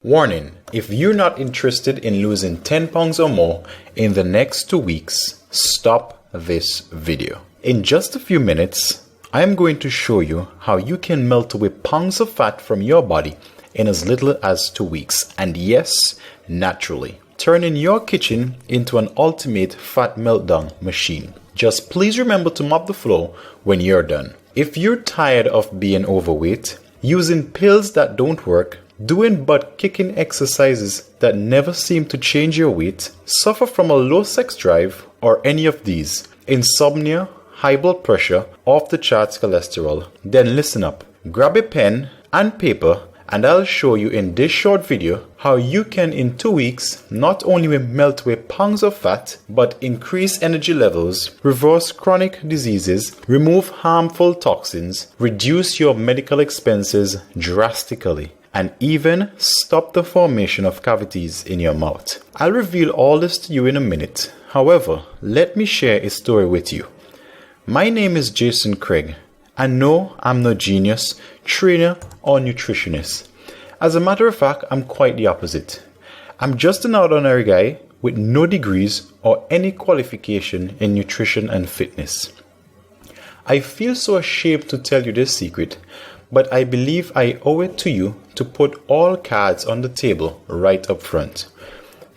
Warning, if you're not interested in losing 10 pounds or more in the next 2 weeks, stop this video. In just a few minutes, I am going to show you how you can melt away pounds of fat from your body in as little as 2 weeks. And yes, naturally. Turning your kitchen into an ultimate fat meltdown machine. Just please remember to mop the floor when you're done. If you're tired of being overweight, using pills that don't work, doing butt kicking exercises that never seem to change your weight, suffer from a low sex drive, or any of these, insomnia, high blood pressure, off the charts cholesterol, then listen up. Grab a pen and paper and I'll show you in this short video how you can in 2 weeks not only melt away pounds of fat, but increase energy levels, reverse chronic diseases, remove harmful toxins, reduce your medical expenses drastically, and even stop the formation of cavities in your mouth. I'll reveal all this to you in a minute. However, let me share a story with you. My name is Jason Craig, and no, I'm no genius, trainer, or nutritionist. As a matter of fact, I'm quite the opposite. I'm just an ordinary guy with no degrees or any qualification in nutrition and fitness. I feel so ashamed to tell you this secret, but I believe I owe it to you to put all cards on the table right up front.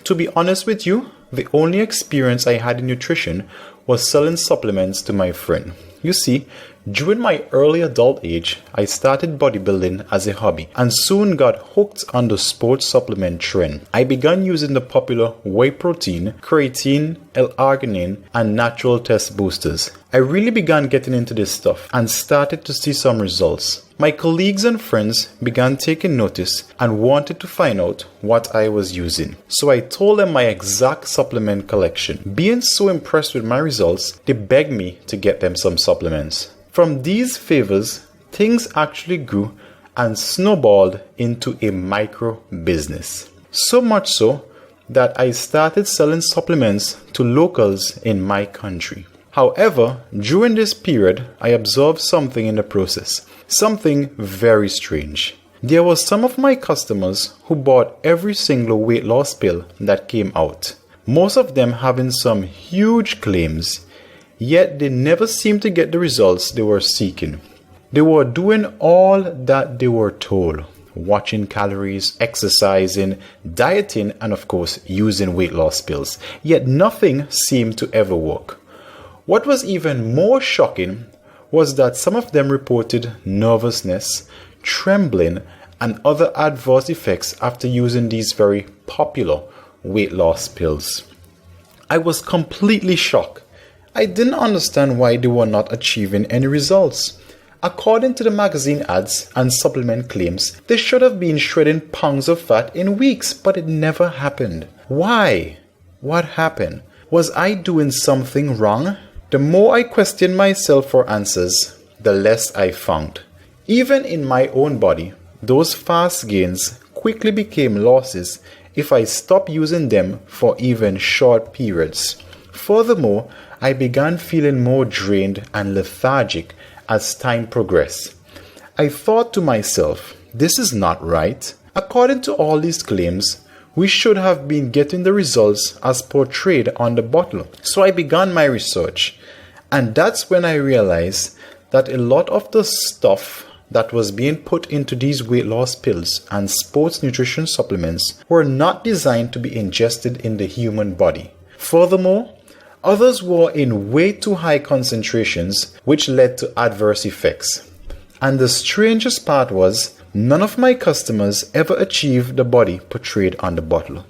To be honest with you, the only experience I had in nutrition was selling supplements to my friend. You see, during my early adult age, I started bodybuilding as a hobby and soon got hooked on the sports supplement trend. I began using the popular whey protein, creatine, L-arginine, and natural test boosters. I really began getting into this stuff and started to see some results. My colleagues and friends began taking notice and wanted to find out what I was using. So I told them my exact supplement collection. Being so impressed with my results, they begged me to get them some supplements. From these favors, things actually grew and snowballed into a micro business. So much so that I started selling supplements to locals in my country. However, during this period, I observed something in the process. Something very strange. There were some of my customers who bought every single weight loss pill that came out. Most of them having some huge claims, yet they never seemed to get the results they were seeking. They were doing all that they were told. Watching calories, exercising, dieting, and of course using weight loss pills. Yet nothing seemed to ever work. What was even more shocking was that some of them reported nervousness, trembling, and other adverse effects after using these very popular weight loss pills. I was completely shocked. I didn't understand why they were not achieving any results. According to the magazine ads and supplement claims, they should have been shredding pounds of fat in weeks, but it never happened. Why? What happened? Was I doing something wrong? The more I questioned myself for answers, the less I found. Even in my own body, those fast gains quickly became losses if I stopped using them for even short periods. Furthermore, I began feeling more drained and lethargic as time progressed. I thought to myself, this is not right. According to all these claims, we should have been getting the results as portrayed on the bottle. So I began my research, and that's when I realized that a lot of the stuff that was being put into these weight loss pills and sports nutrition supplements were not designed to be ingested in the human body. Furthermore, others were in way too high concentrations, which led to adverse effects. And the strangest part was, none of my customers ever achieved the body portrayed on the bottle.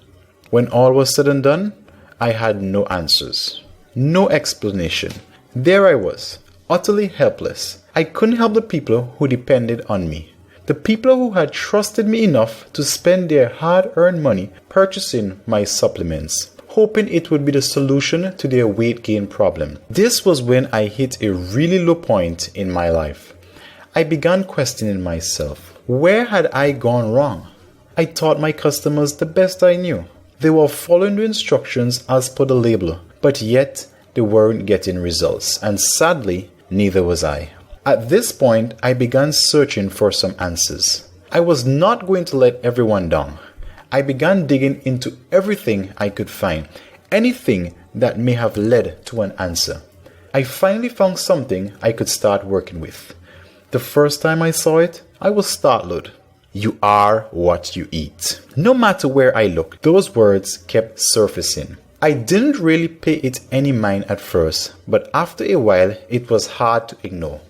When all was said and done, I had no answers, no explanation. There I was, utterly helpless. I couldn't help the people who depended on me. The people who had trusted me enough to spend their hard-earned money purchasing my supplements, hoping it would be the solution to their weight gain problem. This was when I hit a really low point in my life. I began questioning myself. Where had I gone wrong? I taught my customers the best I knew. They were following the instructions as per the label, but yet they weren't getting results, and sadly, neither was I. At this point, I began searching for some answers. I was not going to let everyone down. I began digging into everything I could find, anything that may have led to an answer. I finally found something I could start working with. The first time I saw it, I was startled. You are what you eat. No matter where I looked, those words kept surfacing. I didn't really pay it any mind at first, but after a while, it was hard to ignore.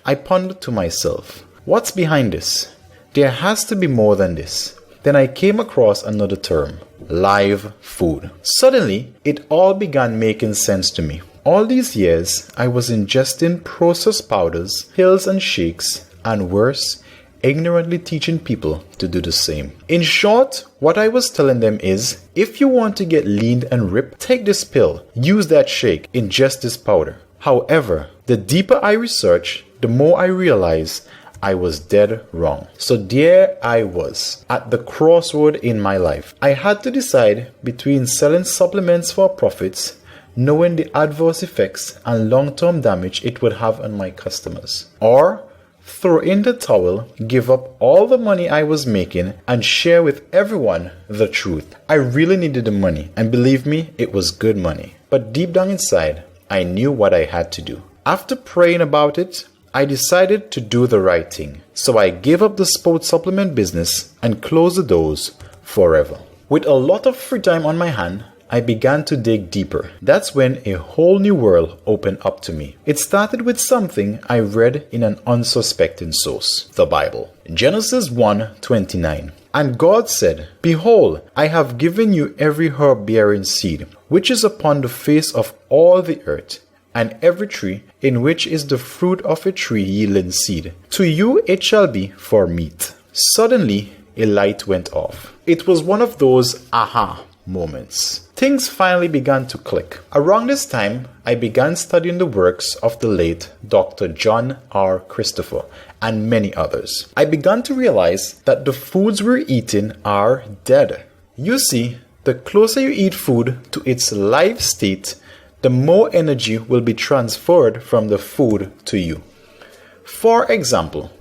I pondered to myself, what's behind this? There has to be more than this. Then I came across another term, live food. Suddenly, it all began making sense to me. All these years, I was ingesting processed powders, pills and shakes, and worse, ignorantly teaching people to do the same. In short, what I was telling them is, if you want to get lean and ripped, take this pill, use that shake, ingest this powder. However, the deeper I researched, the more I realized I was dead wrong. So there I was, at the crossroad in my life. I had to decide between selling supplements for profits, knowing the adverse effects and long-term damage it would have on my customers, or throw in the towel, give up all the money I was making, and share with everyone the truth. I really needed the money, and believe me, it was good money. But deep down inside, I knew what I had to do. After praying about it, I decided to do the right thing. So I gave up the sports supplement business and closed the doors forever. With a lot of free time on my hand, I began to dig deeper. That's when a whole new world opened up to me. It started with something I read in an unsuspecting source, the Bible. Genesis 1:29. And God said, Behold, I have given you every herb bearing seed, which is upon the face of all the earth, and every tree in which is the fruit of a tree yielding seed. To you it shall be for meat. Suddenly a light went off. It was one of those aha moments. Things finally began to click. Around this time, I began studying the works of the late Dr. John R. Christopher and many others. I began to realize that the foods we're eating are dead. You see, the closer you eat food to its live state, the more energy will be transferred from the food to you. For example,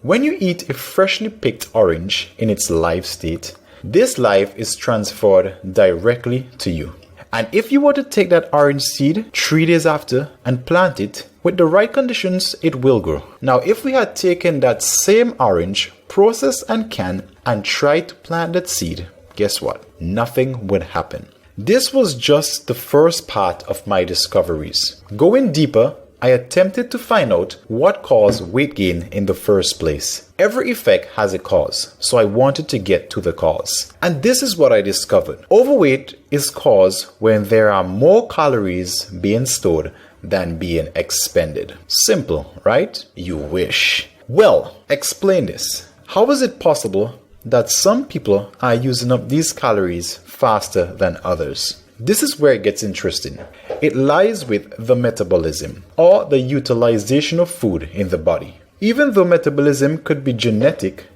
when you eat a freshly picked orange in its live state, this life is transferred directly to you. And if you were to take that orange seed 3 days after and plant it, with the right conditions, it will grow. Now, if we had taken that same orange, processed and canned, and tried to plant that seed, guess what? Nothing would happen. This was just the first part of my discoveries. Going deeper, I attempted to find out what caused weight gain in the first place. Every effect has a cause, so I wanted to get to the cause. And this is what I discovered. Overweight is caused when there are more calories being stored than being expended. Simple, right? You wish. Well, explain this. How is it possible that some people are using up these calories faster than others? This is where it gets interesting. It lies with the metabolism, or the utilization of food in the body. Even though metabolism could be genetic,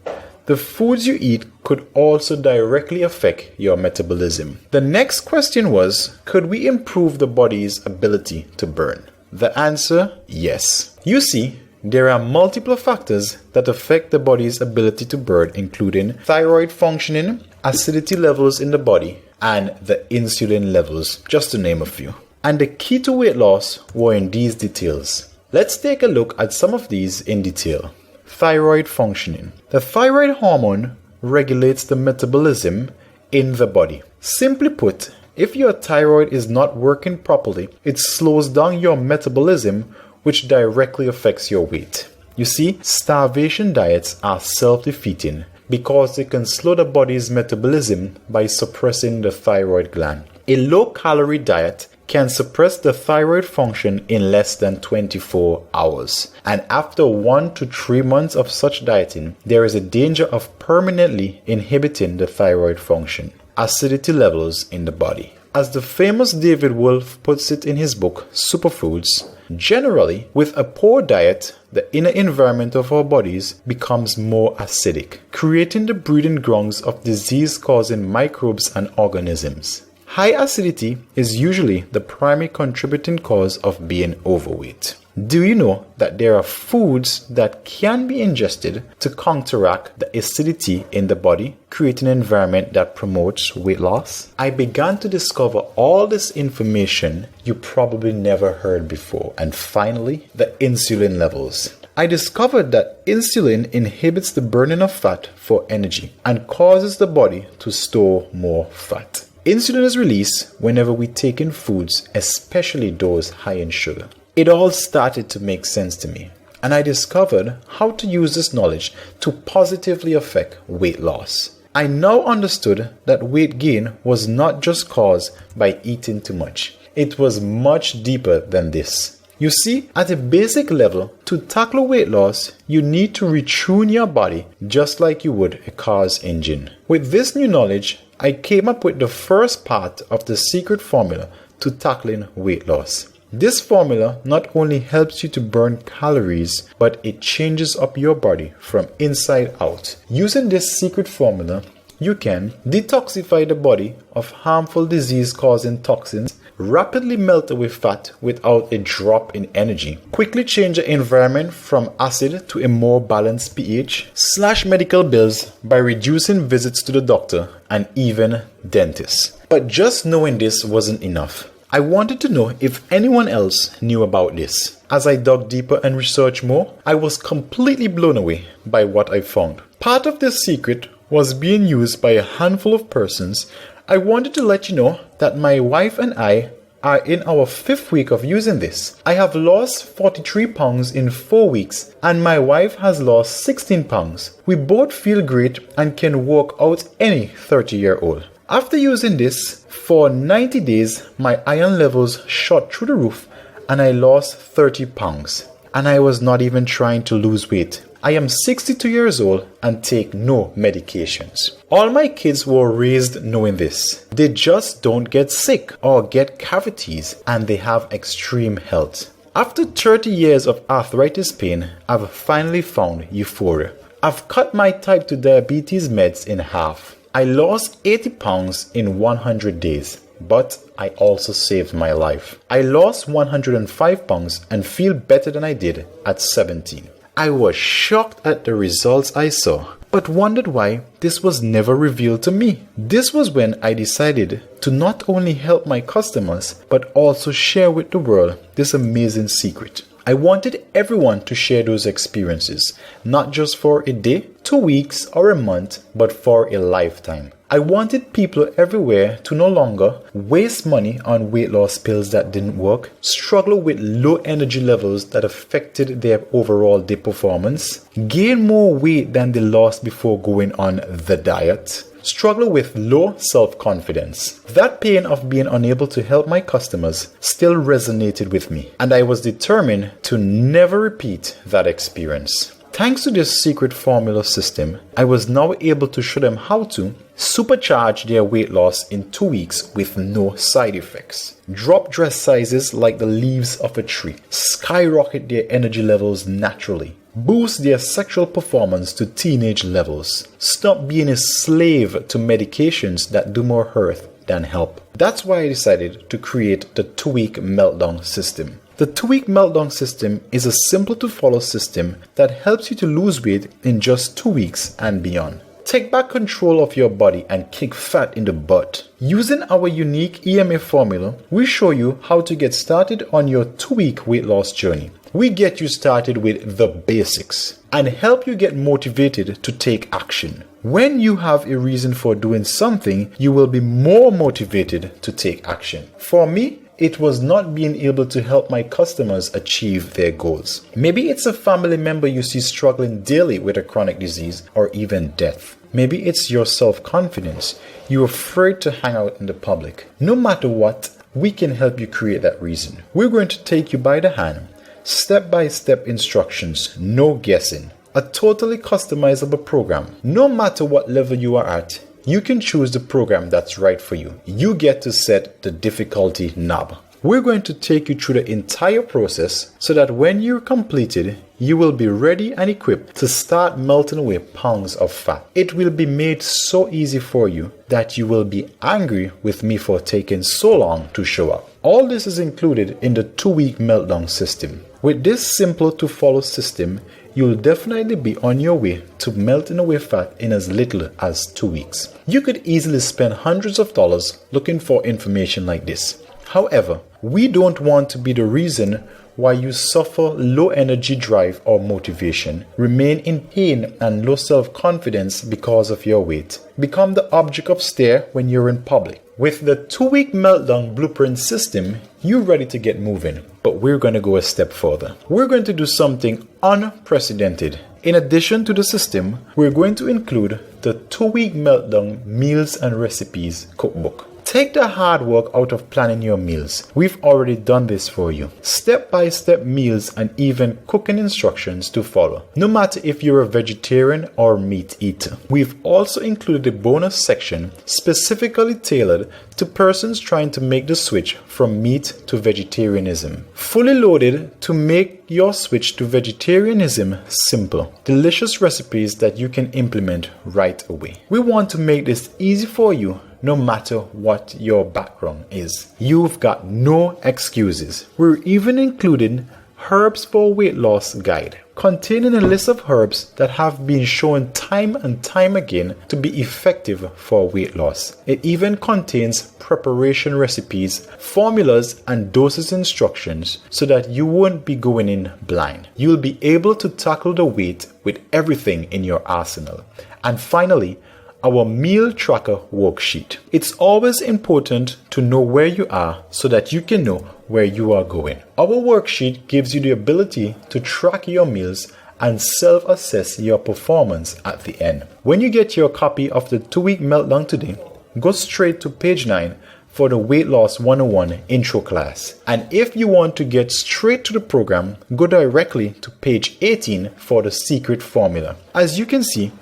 the foods you eat could also directly affect your metabolism. The next question was, could we improve the body's ability to burn? The answer, yes. You see, there are multiple factors that affect the body's ability to burn, including thyroid functioning, acidity levels in the body, and the insulin levels, just to name a few. And the key to weight loss were in these details. Let's take a look at some of these in detail. Thyroid functioning. The thyroid hormone regulates the metabolism in the body. Simply put, if your thyroid is not working properly, it slows down your metabolism, which directly affects your weight. You see, starvation diets are self-defeating because they can slow the body's metabolism by suppressing the thyroid gland. A low-calorie diet can suppress the thyroid function in less than 24 hours. And after 1 to 3 months of such dieting, there is a danger of permanently inhibiting the thyroid function. Acidity levels in the body. As the famous David Wolfe puts it in his book, Superfoods, generally, with a poor diet, the inner environment of our bodies becomes more acidic, creating the breeding grounds of disease-causing microbes and organisms. High acidity is usually the primary contributing cause of being overweight. Do you know that there are foods that can be ingested to counteract the acidity in the body, create an environment that promotes weight loss? I began to discover all this information you probably never heard before. And finally, the insulin levels. I discovered that insulin inhibits the burning of fat for energy and causes the body to store more fat. Insulin is released whenever we take in foods, especially those high in sugar. It all started to make sense to me, and I discovered how to use this knowledge to positively affect weight loss. I now understood that weight gain was not just caused by eating too much. It was much deeper than this. You see, at a basic level, to tackle weight loss, you need to retune your body just like you would a car's engine. With this new knowledge, I came up with the first part of the secret formula to tackling weight loss. This formula not only helps you to burn calories, but it changes up your body from inside out. Using this secret formula, you can detoxify the body of harmful disease-causing toxins, rapidly melt away fat without a drop in energy, quickly change the environment from acid to a more balanced pH, slash medical bills by reducing visits to the doctor and even dentists. But just knowing this wasn't enough. I wanted to know if anyone else knew about this. As I dug deeper and researched more, I was completely blown away by what I found. Part of this secret was being used by a handful of persons. I wanted to let you know that my wife and I are in our 5th week of using this. I have lost 43 pounds in 4 weeks and my wife has lost 16 pounds. We both feel great and can walk out any 30-year-old. After using this for 90 days, my iron levels shot through the roof and I lost 30 pounds. And I was not even trying to lose weight. I am 62 years old and take no medications. All my kids were raised knowing this. They just don't get sick or get cavities and they have extreme health. After 30 years of arthritis pain, I've finally found euphoria. I've cut my type 2 diabetes meds in half. I lost 80 pounds in 100 days, but I also saved my life. I lost 105 pounds and feel better than I did at 17. I was shocked at the results I saw, but wondered why this was never revealed to me. This was when I decided to not only help my customers, but also share with the world this amazing secret. I wanted everyone to share those experiences, not just for a day, 2 weeks, or a month, but for a lifetime. I wanted people everywhere to no longer waste money on weight loss pills that didn't work, struggle with low energy levels that affected their overall day performance, gain more weight than they lost before going on the diet, struggle with low self-confidence. That pain of being unable to help my customers still resonated with me, and I was determined to never repeat that experience. Thanks to this secret formula system, I was now able to show them how to supercharge their weight loss in 2 weeks with no side effects, drop dress sizes like the leaves of a tree, skyrocket their energy levels naturally, boost their sexual performance to teenage levels, stop being a slave to medications that do more hurt than help. That's why I decided to create the 2-week meltdown system. The 2-week meltdown system is a simple to follow system that helps you to lose weight in just 2 weeks and beyond. Take back control of your body and kick fat in the butt. Using our unique EMA formula, we show you how to get started on your 2-week weight loss journey. We get you started with the basics and help you get motivated to take action. When you have a reason for doing something, you will be more motivated to take action. For me, it was not being able to help my customers achieve their goals. Maybe it's a family member you see struggling daily with a chronic disease or even death. Maybe it's your self-confidence. You're afraid to hang out in the public. No matter what, we can help you create that reason. We're going to take you by the hand, step-by-step instructions, no guessing. A totally customizable program. No matter what level you are at, you can choose the program that's right for you. You get to set the difficulty knob. We're going to take you through the entire process so that when you're completed, you will be ready and equipped to start melting away pounds of fat. It will be made so easy for you that you will be angry with me for taking so long to show up. All this is included in the 2-week meltdown system. With this simple to follow system, you'll definitely be on your way to melting away fat in as little as 2 weeks. You could easily spend hundreds of dollars looking for information like this. However, we don't want to be the reason why you suffer low energy drive or motivation, remain in pain and low self-confidence because of your weight, become the object of stare when you're in public. With the 2-week meltdown blueprint system, you're ready to get moving, but we're going to go a step further. We're going to do something unprecedented. In addition to the system, we're going to include the 2-week meltdown meals and recipes cookbook. Take the hard work out of planning your meals. We've already done this for you. Step-by-step meals and even cooking instructions to follow, no matter if you're a vegetarian or meat eater. We've also included a bonus section specifically tailored to persons trying to make the switch from meat to vegetarianism. Fully loaded to make your switch to vegetarianism simple. Delicious recipes that you can implement right away. We want to make this easy for you no matter what your background is. You've got no excuses. We're even including Herbs for Weight Loss Guide, containing a list of herbs that have been shown time and time again to be effective for weight loss. It even contains preparation recipes, formulas, and dosage instructions so that you won't be going in blind. You'll be able to tackle the weight with everything in your arsenal. And finally, our meal tracker worksheet. It's always important to know where you are so that you can know where you are going. Our worksheet gives you the ability to track your meals and self-assess your performance at the end. When you get your copy of the 2-week meltdown today, go straight to page 9 for the Weight Loss 101 intro class. And if you want to get straight to the program, go directly to page 18 for the secret formula. As you can see,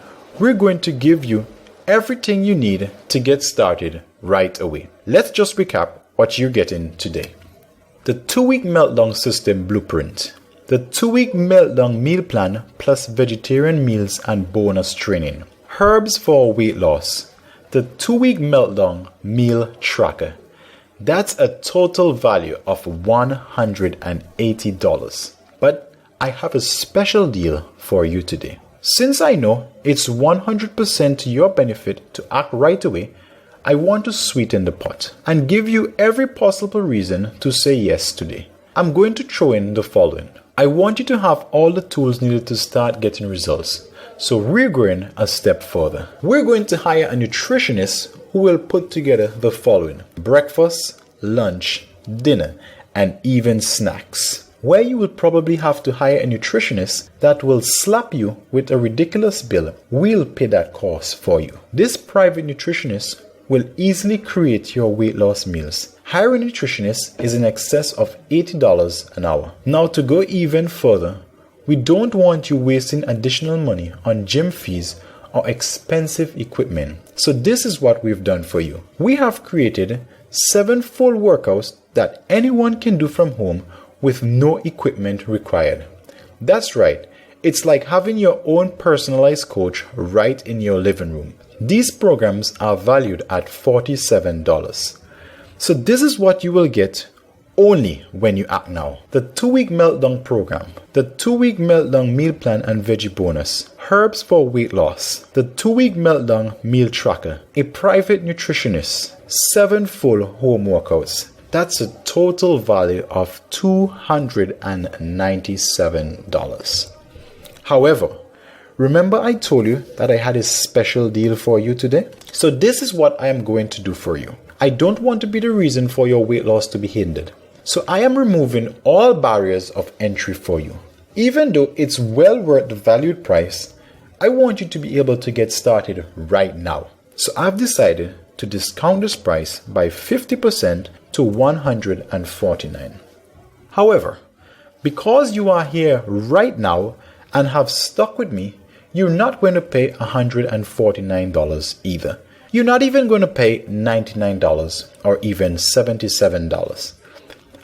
we're going to give you everything you need to get started right away. Let's just recap what you're getting today. The 2-week meltdown system blueprint. The 2-week meltdown meal plan plus vegetarian meals and bonus training. Herbs for weight loss. The 2-week meltdown meal tracker. That's a total value of $180. But I have a special deal for you today. Since I know it's 100% to your benefit to act right away, I want to sweeten the pot and give you every possible reason to say yes today. I'm going to throw in the following. I want you to have all the tools needed to start getting results. So we're going a step further. We're going to hire a nutritionist who will put together the following: breakfast, lunch, dinner, and even snacks. Where you will probably have to hire a nutritionist that will slap you with a ridiculous bill, we'll pay that cost for you. This private nutritionist will easily create your weight loss meals. Hiring a nutritionist is in excess of $80 an hour. Now, to go even further, we don't want you wasting additional money on gym fees or expensive equipment. So this is what we've done for you. We have created 7 full workouts that anyone can do from home with no equipment required. That's right, it's like having your own personalized coach right in your living room. These programs are valued at $47. So this is what you will get only when you act now. The 2-week meltdown program, the 2-week meltdown meal plan and veggie bonus, herbs for weight loss, the 2-week meltdown meal tracker, a private nutritionist, 7 full home workouts. That's a total value of $297. However, remember I told you that I had a special deal for you today? So this is what I am going to do for you. I don't want to be the reason for your weight loss to be hindered. So I am removing all barriers of entry for you. Even though it's well worth the valued price, I want you to be able to get started right now. So I've decided to discount this price by 50% to $149. However, because you are here right now and have stuck with me, you're not going to pay $149 either. You're not even going to pay $99 or even $77.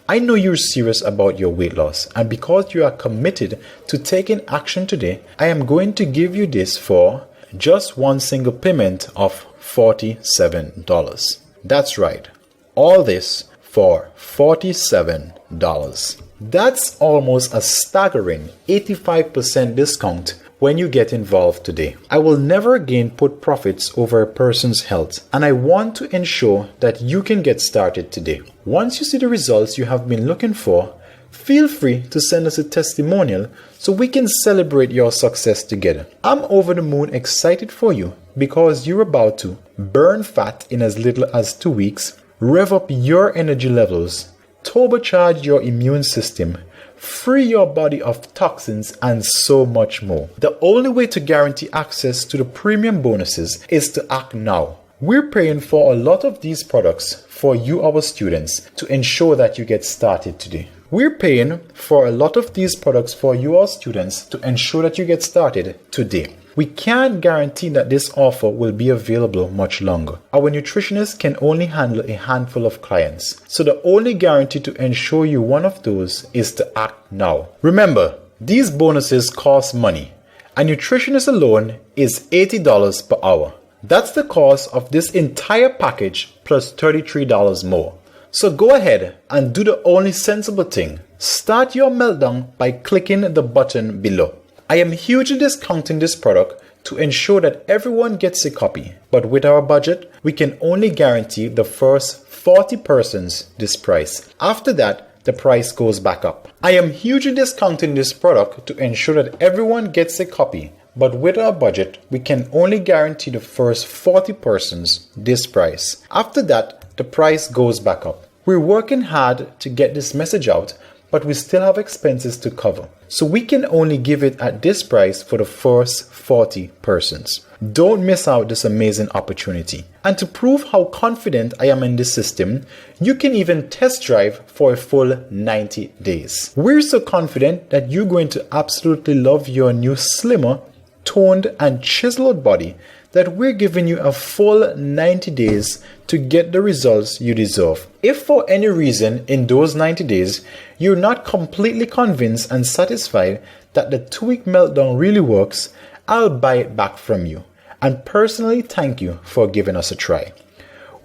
I know you're serious about your weight loss, and because you are committed to taking action today, I am going to give you this for just one single payment of $47. That's right, all this for $47. That's almost a staggering 85% discount when you get involved today. I will never again put profits over a person's health, and I want to ensure that you can get started today. Once you see the results you have been looking for, feel free to send us a testimonial so we can celebrate your success together. I'm over the moon excited for you because you're about to burn fat in as little as 2 weeks, rev up your energy levels, turbocharge your immune system, free your body of toxins, and so much more. The only way to guarantee access to the premium bonuses is to act now. We're paying for a lot of these products for you, our students, to ensure that you get started today. We're paying for a lot of these products for you, our students, to ensure that you get started today. We can't guarantee that this offer will be available much longer. Our nutritionists can only handle a handful of clients. So the only guarantee to ensure you one of those is to act now. Remember, these bonuses cost money. A nutritionist alone is $80 per hour. That's the cost of this entire package plus $33 more. So go ahead and do the only sensible thing. Start your meltdown by clicking the button below. I am hugely discounting this product to ensure that everyone gets a copy, but with our budget, we can only guarantee the first 40 persons this price. After that, the price goes back up. I am hugely discounting this product to ensure that everyone gets a copy, but with our budget, we can only guarantee the first 40 persons this price. After that, the price goes back up. We're working hard to get this message out, but we still have expenses to cover. So we can only give it at this price for the first 40 persons. Don't miss out this amazing opportunity. And to prove how confident I am in this system, you can even test drive for a full 90 days. We're so confident that you're going to absolutely love your new slimmer, toned and chiseled body that we're giving you a full 90 days to get the results you deserve. If for any reason in those 90 days you're not completely convinced and satisfied that the 2-week meltdown really works, I'll buy it back from you and personally thank you for giving us a try.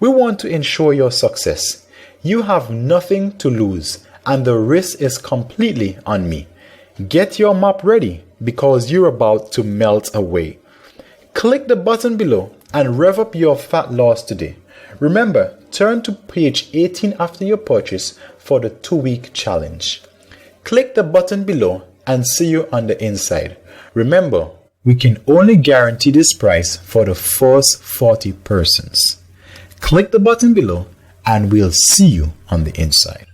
We want to ensure your success. You have nothing to lose and the risk is completely on me. Get your map ready because you're about to melt away. Click the button below and rev up your fat loss today. Remember, turn to page 18 after your purchase for the 2-week challenge. Click the button below and see you on the inside. Remember, we can only guarantee this price for the first 40 persons. Click the button below and we'll see you on the inside.